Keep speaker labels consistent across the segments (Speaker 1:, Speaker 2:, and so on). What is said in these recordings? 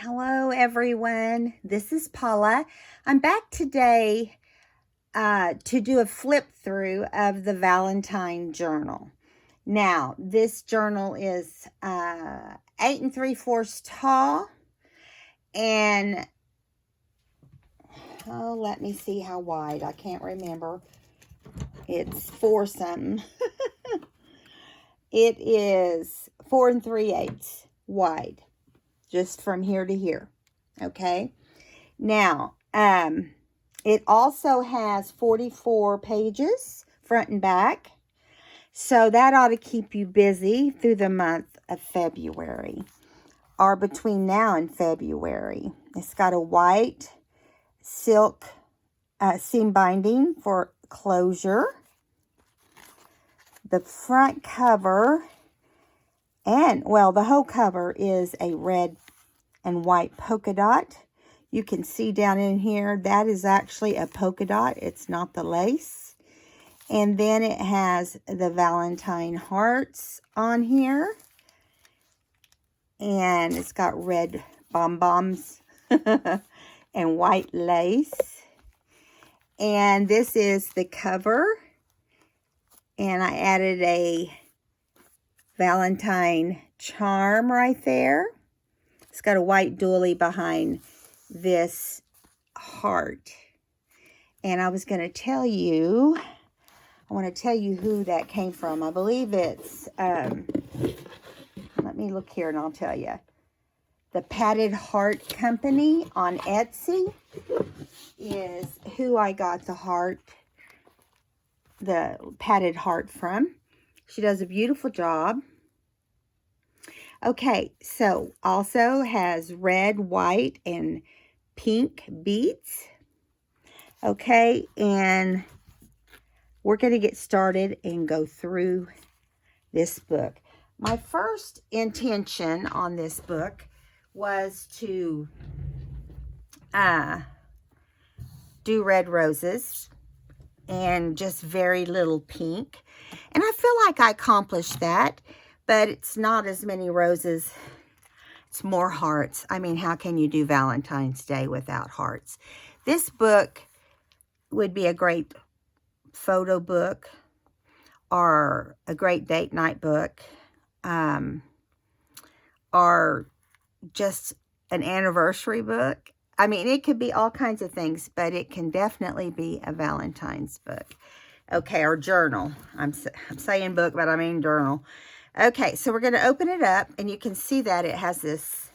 Speaker 1: Hello everyone, this is Paula. I'm back today to do a flip through of the Valentine journal. Now, this journal is 8 3/4 tall, and let me see how wide. I can't remember. It's 4 something. It is 4 3/8 wide, just from here to here. Okay. Now, it also has 44 pages, front and back. So that ought to keep you busy through the month of February, or between now and February. It's got a white silk seam binding for closure. The front cover, the whole cover is a red and white polka dot. You can see down in here, that is actually a polka dot. It's not the lace. And then it has the Valentine hearts on here. And it's got red bomb-bombs and white lace. And this is the cover. And I added a Valentine charm right there. It's got a white doily behind this heart. And I was going to tell you, I want to tell you who that came from. I believe it's, let me look here and I'll tell you. The Padded Heart Company on Etsy is who I got the padded heart from. She does a beautiful job. Okay, so also has red, white, and pink beads. Okay, and we're going to get started and go through this book. My first intention on this book was to do red roses and just very little pink. And I feel like I accomplished that, but it's not as many roses. It's more hearts. I mean, how can you do Valentine's Day without hearts? This book would be a great photo book or a great date night book, or just an anniversary book. I mean, it could be all kinds of things, but it can definitely be a Valentine's book. Okay, or journal. I'm saying book, but I mean journal. Okay, so we're going to open it up, and you can see that it has this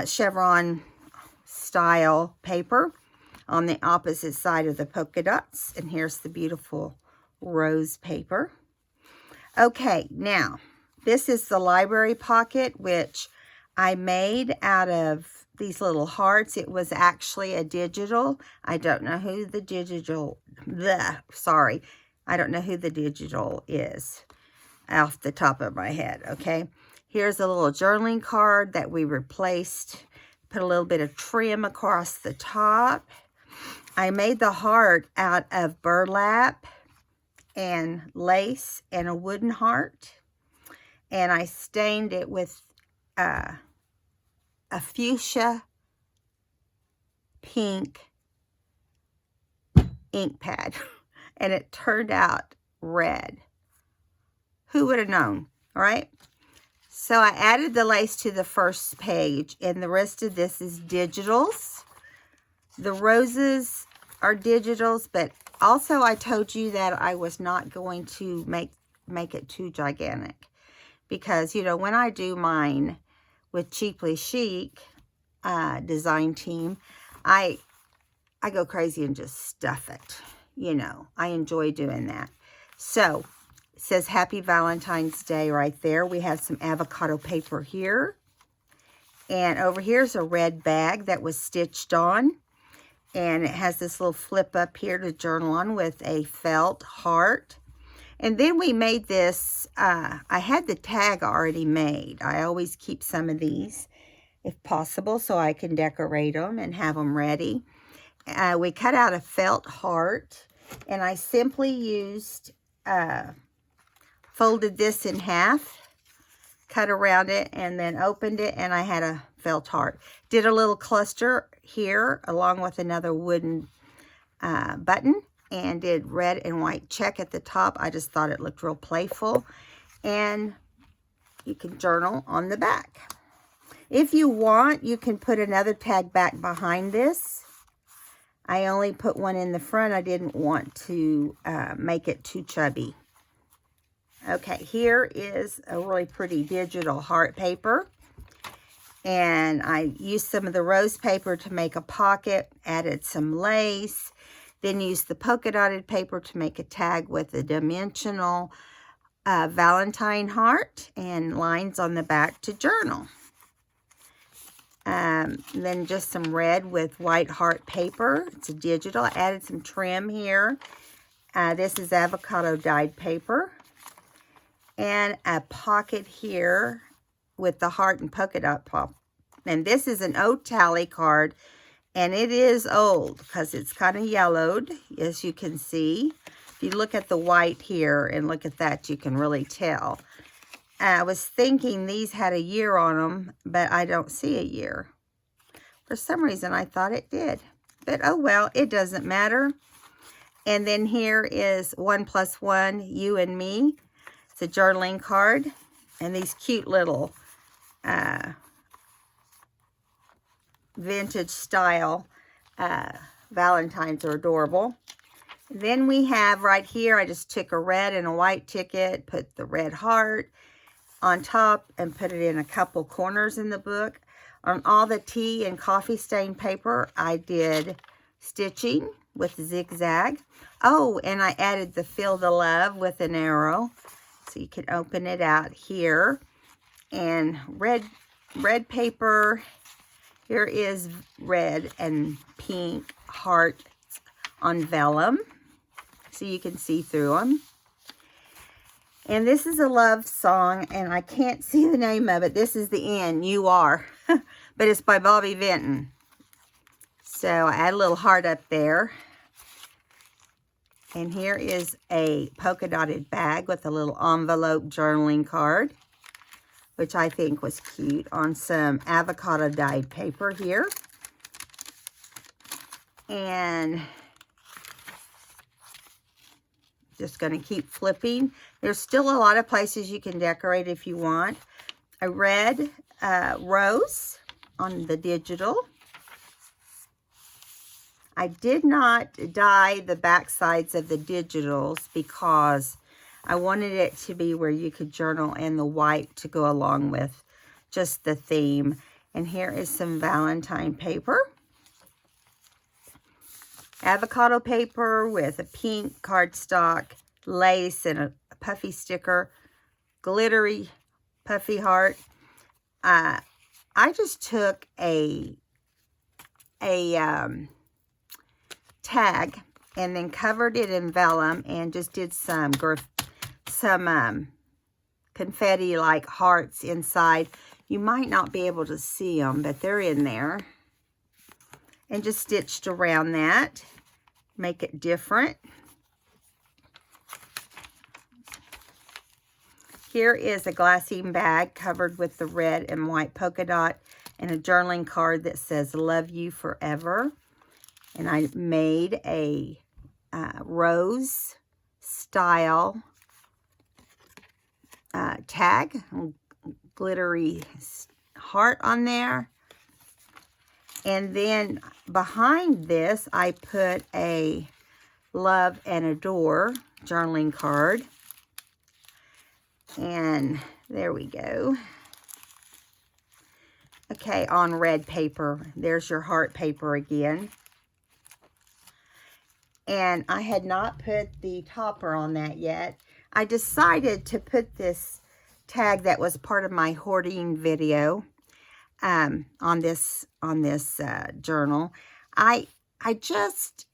Speaker 1: chevron style paper on the opposite side of the polka dots. And here's the beautiful rose paper. Okay, now, this is the library pocket, which I made out of these little hearts. It was actually a digital. I don't know who the digital, I don't know who the digital is off the top of my head, okay? Here's a little journaling card that we replaced. Put a little bit of trim across the top. I made the heart out of burlap and lace and a wooden heart. And I stained it with a fuchsia pink ink pad. And it turned out red. Who would have known, all right? So I added the lace to the first page, and the rest of this is digitals. The roses are digitals, but also I told you that I was not going to make it too gigantic. Because, you know, when I do mine with Cheaply Chic design team, I go crazy and just stuff it. You know, I enjoy doing that. So, it says Happy Valentine's Day right there. We have some avocado paper here. And over here's a red bag that was stitched on. And it has this little flip up here to journal on with a felt heart. And then we made this, I had the tag already made. I always keep some of these, if possible, so I can decorate them and have them ready. We cut out a felt heart, and I simply used, folded this in half, cut around it, and then opened it, and I had a felt heart. Did a little cluster here along with another wooden button, and did red and white check at the top. I just thought it looked real playful. And you can journal on the back. If you want, you can put another tag back behind this. I only put one in the front. I didn't want to make it too chubby. Okay, here is a really pretty digital heart paper. And I used some of the rose paper to make a pocket, added some lace, then used the polka dotted paper to make a tag with a dimensional Valentine heart and lines on the back to journal. Then just some red with white heart paper. It's a digital. I added some trim here. This is avocado dyed paper. And a pocket here with the heart and polka dot pop. And this is an old tally card. And it is old because it's kind of yellowed, as you can see. If you look at the white here and look at that, you can really tell. I was thinking these had a year on them, but I don't see a year. For some reason, I thought it did. But oh well, it doesn't matter. And then here is 1+1, you and me. It's a journaling card. And these cute little vintage style Valentines are adorable. Then we have right here, I just took a red and a white ticket, put the red heart on top, and put it in a couple corners in the book. On all the tea and coffee stain paper, I did stitching with zigzag. Oh, and I added the Feel the Love with an arrow. So you can open it out here. And red paper. Here is red and pink hearts on vellum. So you can see through them. And this is a love song, and I can't see the name of it. This is the end, You Are. But it's by Bobby Vinton. So I add a little heart up there. And here is a polka dotted bag with a little envelope journaling card, which I think was cute, on some avocado dyed paper here. And just going to keep flipping. There's still a lot of places you can decorate if you want. A red rose on the digital. I did not dye the back sides of the digitals because I wanted it to be where you could journal and the white to go along with just the theme. And here is some Valentine paper. Avocado paper with a pink cardstock, lace, and a puffy sticker. Glittery puffy heart. I just took a tag and then covered it in vellum and just did some confetti like hearts inside. You might not be able to see them, but they're in there. And just stitched around that. Make it different. Here is a glassine bag covered with the red and white polka dot and a journaling card that says Love You Forever. And I made a rose style tag, glittery heart on there. And then behind this, I put a Love and Adore journaling card. And there we go. Okay, on red paper. There's your heart paper again. And I had not put the topper on that yet. I decided to put this tag that was part of my hoarding video on this journal. I just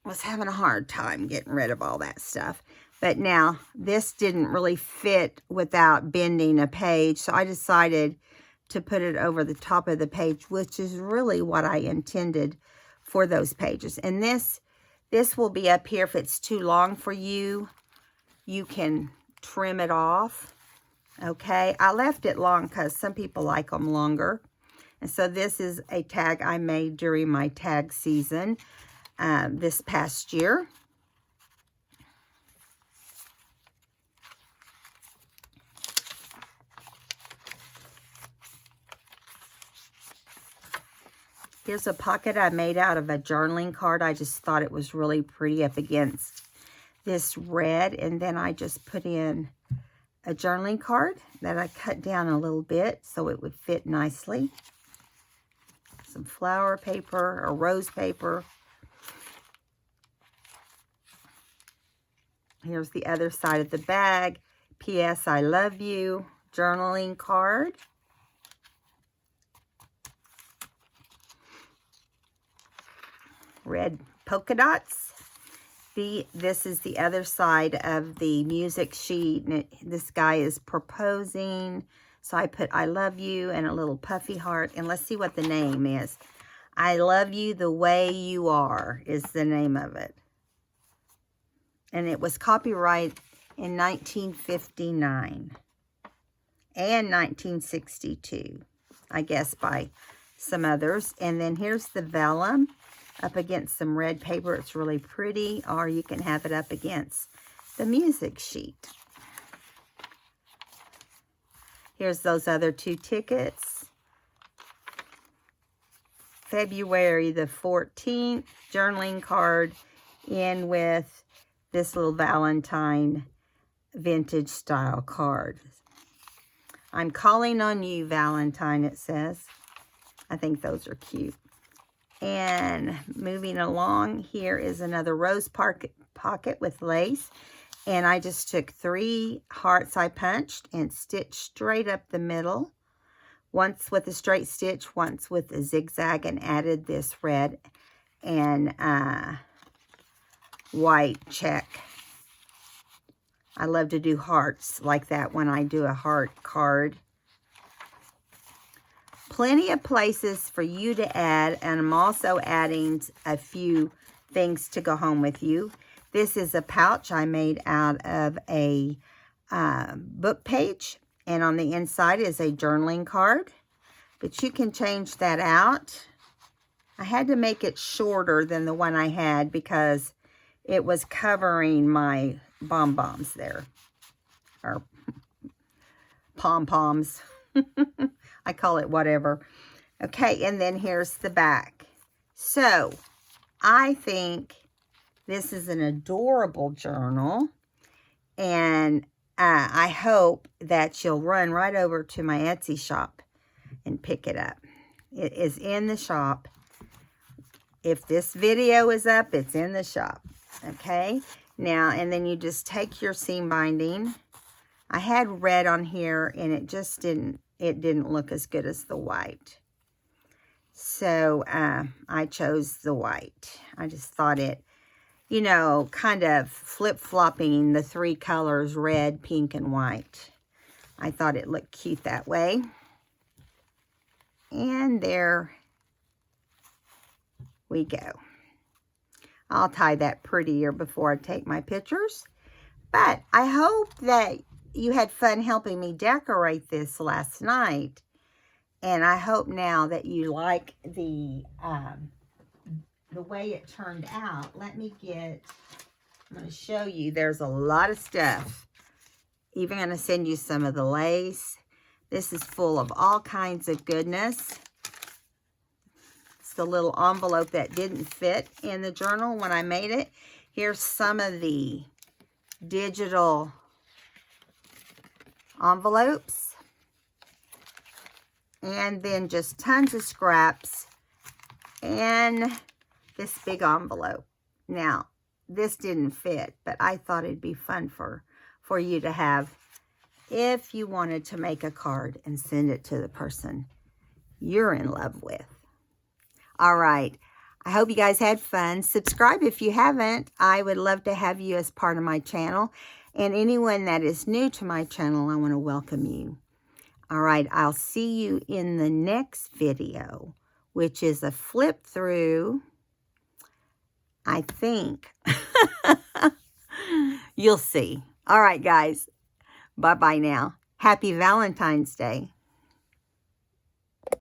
Speaker 1: was having a hard time getting rid of all that stuff. But now, this didn't really fit without bending a page, so I decided to put it over the top of the page, which is really what I intended for those pages. And this will be up here. If it's too long for you, you can trim it off. Okay, I left it long because some people like them longer. And so this is a tag I made during my tag season this past year. Here's a pocket I made out of a journaling card. I just thought it was really pretty up against this red. And then I just put in a journaling card that I cut down a little bit so it would fit nicely. Some flower paper or rose paper. Here's the other side of the bag. P.S. I love you. Journaling card. Red polka dots. This is the other side of the music sheet. And this guy is proposing. So I put I love you and a little puffy heart. And let's see what the name is. I love you the way you are is the name of it. And it was copyrighted in 1959 and 1962. I guess by some others. And then here's the vellum. Up against some red paper. It's really pretty. Or you can have it up against the music sheet. Here's those other two tickets. February the 14th. Journaling card in with this little Valentine vintage style card. I'm calling on you, Valentine, it says. I think those are cute. And moving along, here is another rose pocket with lace. And I just took 3 hearts I punched and stitched straight up the middle. Once with a straight stitch, once with a zigzag, and added this red and white check. I love to do hearts like that when I do a heart card. Plenty of places for you to add, and I'm also adding a few things to go home with you. This is a pouch I made out of a book page, and on the inside is a journaling card, but you can change that out. I had to make it shorter than the one I had because it was covering my bombs there, or pom-poms. I call it whatever. Okay, and then here's the back. So, I think this is an adorable journal. And I hope that you'll run right over to my Etsy shop and pick it up. It is in the shop. If this video is up, it's in the shop. Okay? Now, and then you just take your seam binding. I had red on here, and it just didn't look as good as the white. So, I chose the white. I just thought it, you know, kind of flip-flopping the 3 colors, red, pink, and white. I thought it looked cute that way. And there we go. I'll tie that prettier before I take my pictures. But I hope that you had fun helping me decorate this last night. And I hope now that you like the way it turned out. Let me I'm going to show you. There's a lot of stuff. Even going to send you some of the lace. This is full of all kinds of goodness. It's the little envelope that didn't fit in the journal when I made it. Here's some of the digital envelopes. And then just tons of scraps. And this big envelope. Now, this didn't fit, but I thought it'd be fun for you to have if you wanted to make a card and send it to the person you're in love with. All right. I hope you guys had fun. Subscribe if you haven't. I would love to have you as part of my channel. And anyone that is new to my channel, I want to welcome you. All right. I'll see you in the next video, which is a flip through. I think. You'll see. All right, guys. Bye-bye now. Happy Valentine's Day.